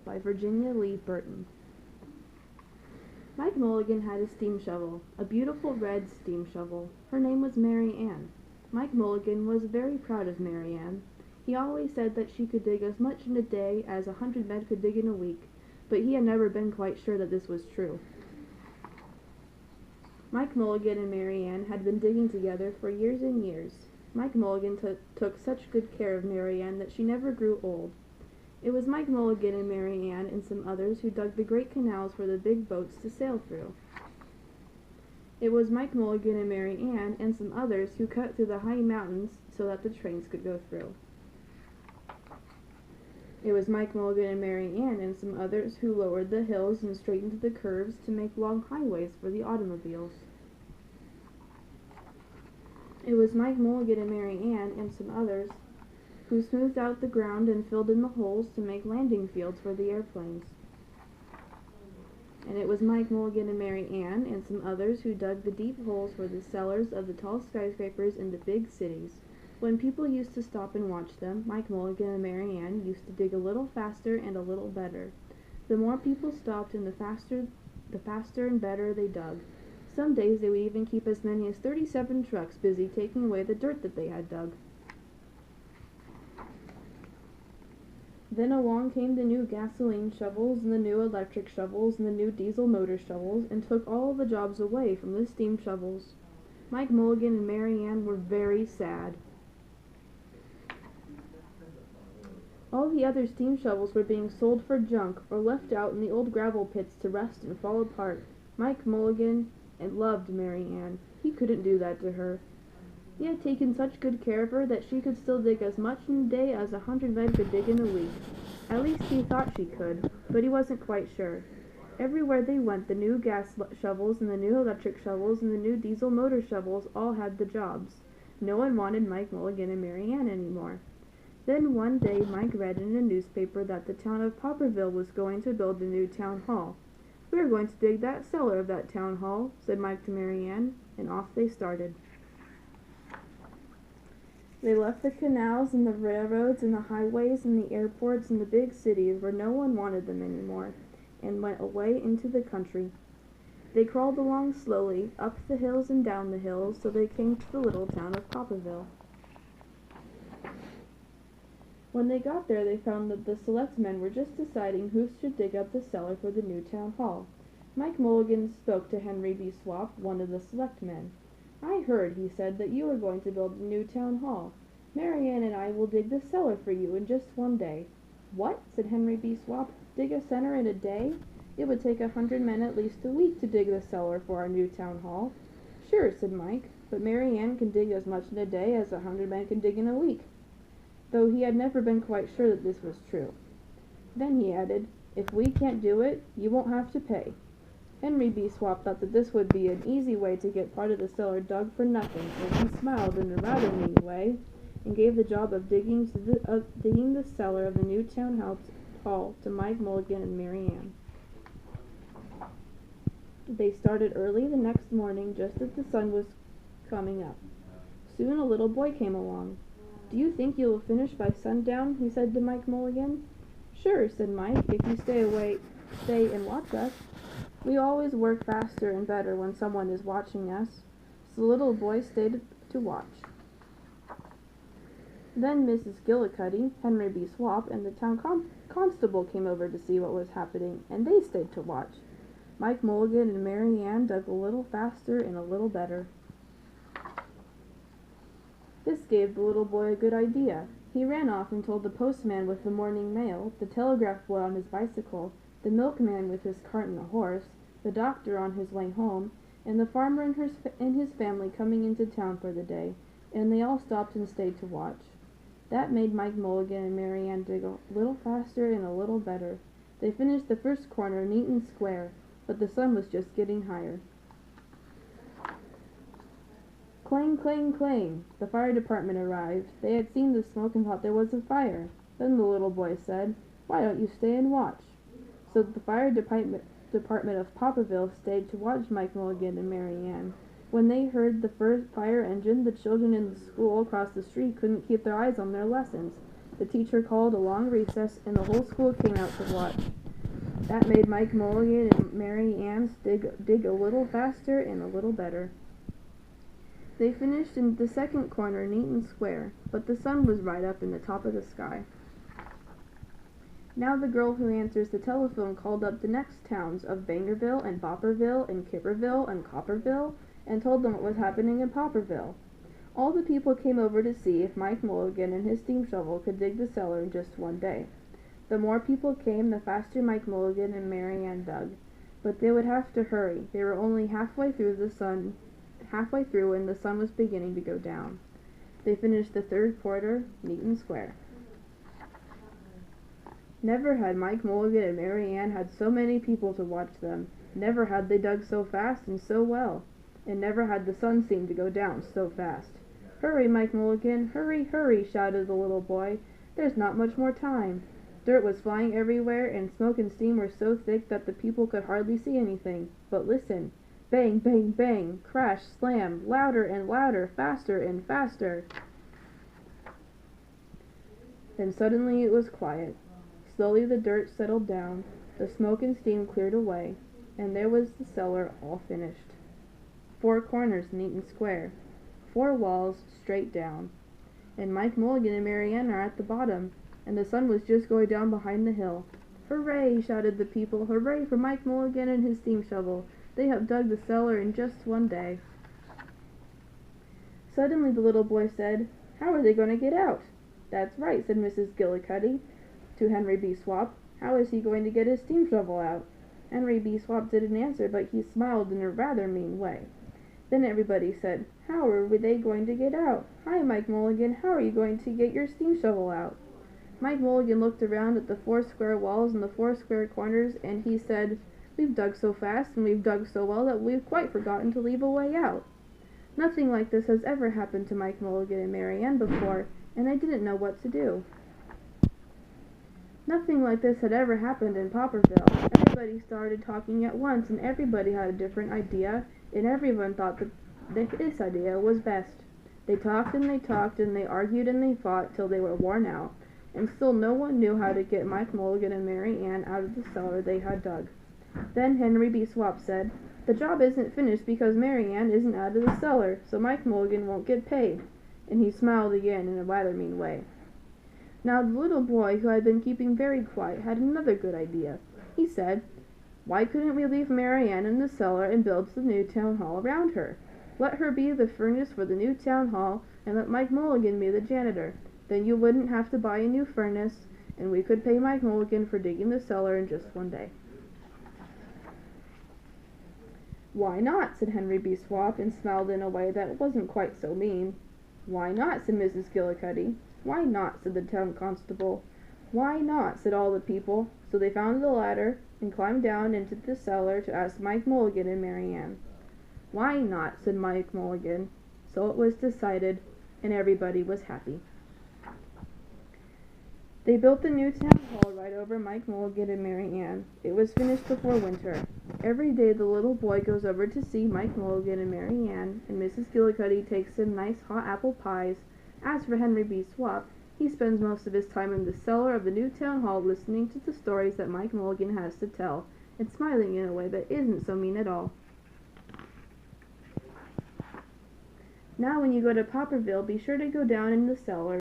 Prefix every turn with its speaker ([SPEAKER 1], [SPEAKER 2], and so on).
[SPEAKER 1] by Virginia Lee Burton. Mike Mulligan had a steam shovel, a beautiful red steam shovel. Her name was Mary Ann. Mike Mulligan was very proud of Mary Ann. He always said that she could dig as much in a day as 100 men could dig in a week, but he had never been quite sure that this was true. Mike Mulligan and Mary Ann had been digging together for years and years. Mike Mulligan took such good care of Mary Ann that she never grew old. It was Mike Mulligan and Mary Ann and some others who dug the great canals for the big boats to sail through. It was Mike Mulligan and Mary Ann and some others who cut through the high mountains so that the trains could go through. It was Mike Mulligan and Mary Ann and some others who lowered the hills and straightened the curves to make long highways for the automobiles. It was Mike Mulligan and Mary Ann and some others who smoothed out the ground and filled in the holes to make landing fields for the airplanes. And it was Mike Mulligan and Mary Ann and some others who dug the deep holes for the cellars of the tall skyscrapers in the big cities. When people used to stop and watch them, Mike Mulligan and Mary Ann used to dig a little faster and a little better. The more people stopped and the faster and better they dug. Some days they would even keep as many as 37 trucks busy taking away the dirt that they had dug. Then along came the new gasoline shovels and the new electric shovels and the new diesel motor shovels and took all the jobs away from the steam shovels. Mike Mulligan and Mary Ann were very sad. All the other steam shovels were being sold for junk or left out in the old gravel pits to rust and fall apart. Mike Mulligan loved Mary Ann. He couldn't do that to her. He had taken such good care of her that she could still dig as much in a day as 100 men could dig in a week. At least he thought she could, but he wasn't quite sure. Everywhere they went, the new gas shovels and the new electric shovels and the new diesel motor shovels all had the jobs. No one wanted Mike Mulligan and Mary Ann anymore. Then one day Mike read in a newspaper that the town of Popperville was going to build a new town hall. "We are going to dig that cellar of that town hall," said Mike to Mary Ann, and off they started. They left the canals and the railroads and the highways and the airports and the big cities where no one wanted them anymore, and went away into the country. They crawled along slowly, up the hills and down the hills, till they came to the little town of Popperville. When they got there, they found that the selectmen were just deciding who should dig up the cellar for the new town hall. Mike Mulligan spoke to Henry B. Swap, one of the selectmen. "I heard," he said, "that you are going to build a new town hall. Mary Ann and I will dig the cellar for you in just one day." "What?" said Henry B. Swap. "Dig a cellar in a day? It would take 100 men at least a week to dig the cellar for our new town hall." "Sure," said Mike, "but Mary Ann can dig as much in a day as 100 men can dig in a week," though he had never been quite sure that this was true. Then he added, "If we can't do it, you won't have to pay." Henry B. Swap thought that this would be an easy way to get part of the cellar dug for nothing, so he smiled in a rather mean way, and gave the job of digging the cellar of the new town hall to Mike Mulligan and Mary Ann. They started early the next morning, just as the sun was coming up. Soon a little boy came along. "Do you think you will finish by sundown?" he said to Mike Mulligan. "Sure," said Mike, "if you stay and watch us. We always work faster and better when someone is watching us." So the little boy stayed to watch. Then Mrs. Gillicuddy, Henry B. Swap, and the town constable came over to see what was happening, and they stayed to watch. Mike Mulligan and Mary Ann dug a little faster and a little better. This gave the little boy a good idea. He ran off and told the postman with the morning mail, the telegraph boy on his bicycle, the milkman with his cart and a horse, the doctor on his way home, and the farmer and his family coming into town for the day, and they all stopped and stayed to watch. That made Mike Mulligan and Mary Ann dig a little faster and a little better. They finished the first corner neat and square, but the sun was just getting higher. Clang, clang, clang! The fire department arrived. They had seen the smoke and thought there was a fire. Then the little boy said, "Why don't you stay and watch?" So the fire department of Popperville stayed to watch Mike Mulligan and Mary Ann. When they heard the first fire engine, the children in the school across the street couldn't keep their eyes on their lessons. The teacher called a long recess, and the whole school came out to watch. That made Mike Mulligan and Mary Ann's dig a little faster and a little better. They finished in the second corner neat and square, but the sun was right up in the top of the sky. Now the girl who answers the telephone called up the next towns of Bangerville and Bopperville and Kipperville and Copperville and told them what was happening in Popperville. All the people came over to see if Mike Mulligan and his steam shovel could dig the cellar in just one day. The more people came, the faster Mike Mulligan and Mary Ann dug. But they would have to hurry. They were only halfway through and the sun was beginning to go down. They finished the third quarter neat and square. Never had Mike Mulligan and Mary Ann had so many people to watch them. Never had they dug so fast and so well. And never had the sun seemed to go down so fast. "Hurry, Mike Mulligan, hurry, hurry," shouted the little boy. "There's not much more time." Dirt was flying everywhere, and smoke and steam were so thick that the people could hardly see anything. But listen! Bang, bang, bang! Crash, slam! Louder and louder! Faster and faster! Then suddenly it was quiet. Slowly the dirt settled down, the smoke and steam cleared away, and there was the cellar all finished. 4 corners neat and square, 4 walls straight down, and Mike Mulligan and Mary Ann are at the bottom, and the sun was just going down behind the hill. "Hooray!" shouted the people. "Hooray for Mike Mulligan and his steam shovel! They have dug the cellar in just one day." Suddenly the little boy said, "How are they going to get out?" "That's right," said Mrs. Gillicuddy to Henry B. Swap. "How is he going to get his steam shovel out?" Henry B. Swap didn't answer, but he smiled in a rather mean way. Then everybody said, "How are they going to get out? Hi, Mike Mulligan, how are you going to get your steam shovel out?" Mike Mulligan looked around at the 4 square walls and the 4 square corners, and he said, "We've dug so fast and we've dug so well that we've quite forgotten to leave a way out. Nothing like this has ever happened to Mike Mulligan and Mary Ann before, and I didn't know what to do." Nothing like this had ever happened in Popperville. Everybody started talking at once, and everybody had a different idea, and everyone thought that this idea was best. They talked and they argued and they fought till they were worn out, and still no one knew how to get Mike Mulligan and Mary Ann out of the cellar they had dug. Then Henry B. Swap said, "The job isn't finished because Mary Ann isn't out of the cellar, so Mike Mulligan won't get paid," and he smiled again in a rather mean way. Now the little boy, who had been keeping very quiet, had another good idea. He said, "Why couldn't we leave Mary Ann in the cellar and build the new town hall around her? Let her be the furnace for the new town hall, and let Mike Mulligan be the janitor. Then you wouldn't have to buy a new furnace, and we could pay Mike Mulligan for digging the cellar in just one day." "Why not?" said Henry B. Swap, and smiled in a way that wasn't quite so mean. "Why not?" said Mrs. Gillicuddy. "Why not?" said the town constable. "Why not?" said all the people. So they found a ladder and climbed down into the cellar to ask Mike Mulligan and Mary Ann. "Why not?" said Mike Mulligan. So it was decided, and everybody was happy. They built the new town hall right over Mike Mulligan and Mary Ann. It was finished before winter. Every day the little boy goes over to see Mike Mulligan and Mary Ann, and Mrs. Gillicuddy takes them nice hot apple pies. As for Henry B. Swap, he spends most of his time in the cellar of the new town hall listening to the stories that Mike Mulligan has to tell, and smiling in a way that isn't so mean at all. Now when you go to Popperville, be sure to go down in the cellar